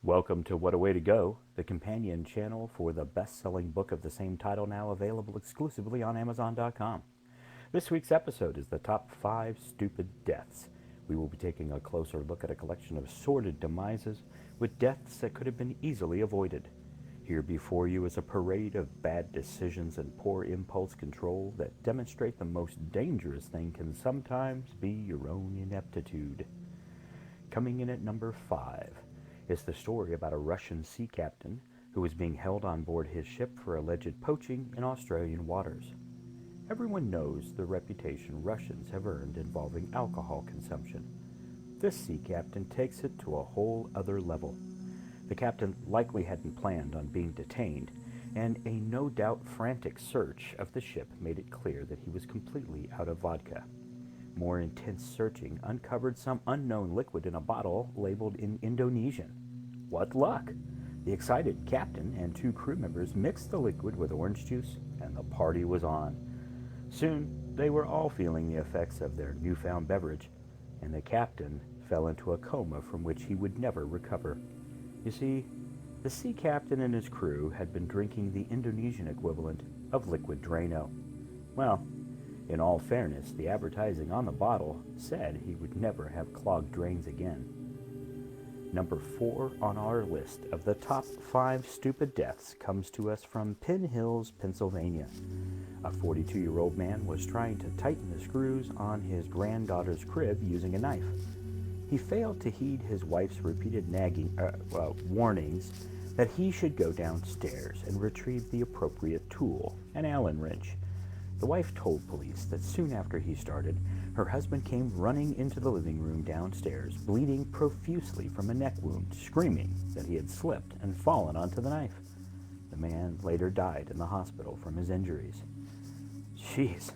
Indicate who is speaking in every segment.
Speaker 1: Welcome to What a Way to Go, the companion channel for the best-selling book of the same title, now available exclusively on Amazon.com. This week's episode is the top 5 stupid deaths. We will be taking a closer look at a collection of sordid demises with deaths that could have been easily avoided. Here before you is a parade of bad decisions and poor impulse control that demonstrate the most dangerous thing can sometimes be your own ineptitude. Coming in at number 5 is the story about a Russian sea captain who was being held on board his ship for alleged poaching in Australian waters. Everyone knows the reputation Russians have earned involving alcohol consumption. This sea captain takes it to a whole other level. The captain likely hadn't planned on being detained, and a no doubt frantic search of the ship made it clear that he was completely out of vodka. More intense searching uncovered some unknown liquid in a bottle labeled in Indonesian. What luck! The excited captain and 2 crew members mixed the liquid with orange juice, and the party was on. Soon, they were all feeling the effects of their newfound beverage, and the captain fell into a coma from which he would never recover. You see, the sea captain and his crew had been drinking the Indonesian equivalent of liquid Drano. Well, in all fairness, the advertising on the bottle said he would never have clogged drains again. Number 4 on our list of the top 5 stupid deaths comes to us from Pin Hills, Pennsylvania. A 42-year-old man was trying to tighten the screws on his granddaughter's crib using a knife. He failed to heed his wife's repeated warnings that he should go downstairs and retrieve the appropriate tool, an Allen wrench. The wife told police that soon after he started, her husband came running into the living room downstairs, bleeding profusely from a neck wound, screaming that he had slipped and fallen onto the knife. The man later died in the hospital from his injuries. Jeez,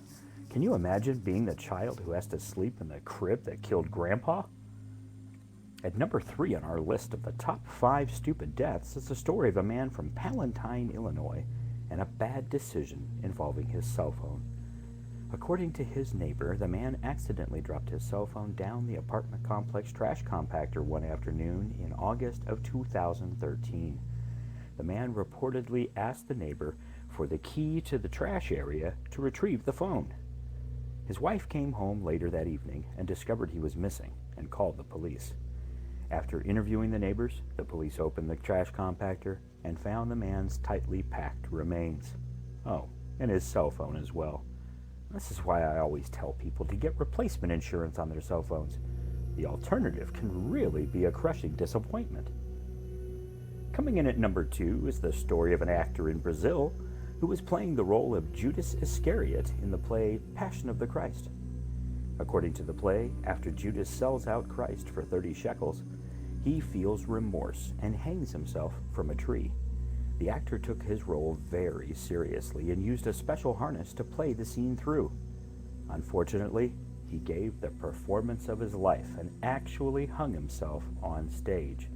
Speaker 1: can you imagine being the child who has to sleep in the crib that killed Grandpa? At number 3 on our list of the top 5 stupid deaths is the story of a man from Palatine, Illinois, and a bad decision involving his cell phone. According to his neighbor, the man accidentally dropped his cell phone down the apartment complex trash compactor one afternoon in August of 2013. The man reportedly asked the neighbor for the key to the trash area to retrieve the phone. His wife came home later that evening and discovered he was missing and called the police. After interviewing the neighbors, the police opened the trash compactor and found the man's tightly packed remains. Oh, and his cell phone as well. This is why I always tell people to get replacement insurance on their cell phones. The alternative can really be a crushing disappointment. Coming in at number 2 is the story of an actor in Brazil who was playing the role of Judas Iscariot in the play Passion of the Christ. According to the play, after Judas sells out Christ for 30 shekels, he feels remorse and hangs himself from a tree. The actor took his role very seriously and used a special harness to play the scene through. Unfortunately, he gave the performance of his life and actually hung himself on stage.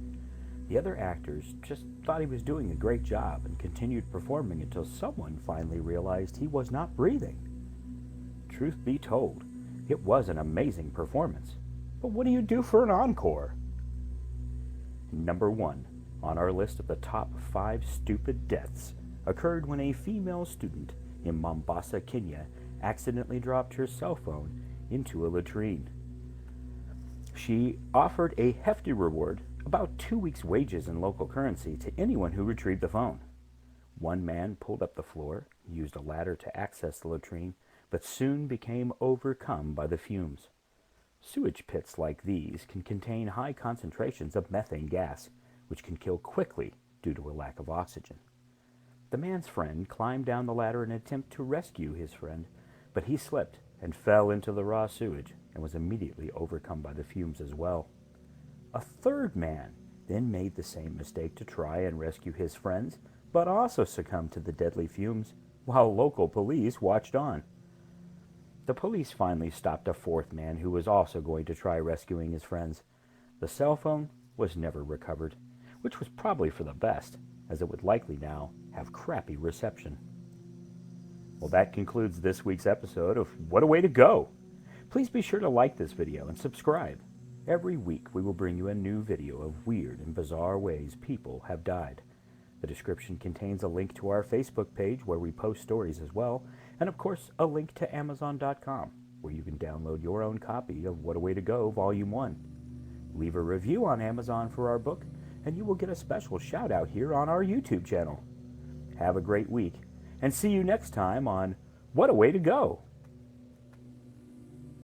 Speaker 1: The other actors just thought he was doing a great job and continued performing until someone finally realized he was not breathing. Truth be told, it was an amazing performance. But what do you do for an encore? Number 1 on our list of the top 5 stupid deaths occurred when a female student in Mombasa, Kenya, accidentally dropped her cell phone into a latrine. She offered a hefty reward, about 2 weeks' wages in local currency, to anyone who retrieved the phone. One man pulled up the floor, used a ladder to access the latrine, but soon became overcome by the fumes. Sewage pits like these can contain high concentrations of methane gas, which can kill quickly due to a lack of oxygen. The man's friend climbed down the ladder in an attempt to rescue his friend, but he slipped and fell into the raw sewage and was immediately overcome by the fumes as well. A third man then made the same mistake to try and rescue his friends, but also succumbed to the deadly fumes, while local police watched on. The police finally stopped a fourth man who was also going to try rescuing his friends. The cell phone was never recovered, which was probably for the best, as it would likely now have crappy reception. Well, that concludes this week's episode of What a Way to Go! Please be sure to like this video and subscribe. Every week we will bring you a new video of weird and bizarre ways people have died. The description contains a link to our Facebook page where we post stories as well, and of course a link to Amazon.com where you can download your own copy of What a Way to Go Volume 1. Leave a review on Amazon for our book, and you will get a special shout out here on our YouTube channel. Have a great week, and see you next time on What a Way to Go!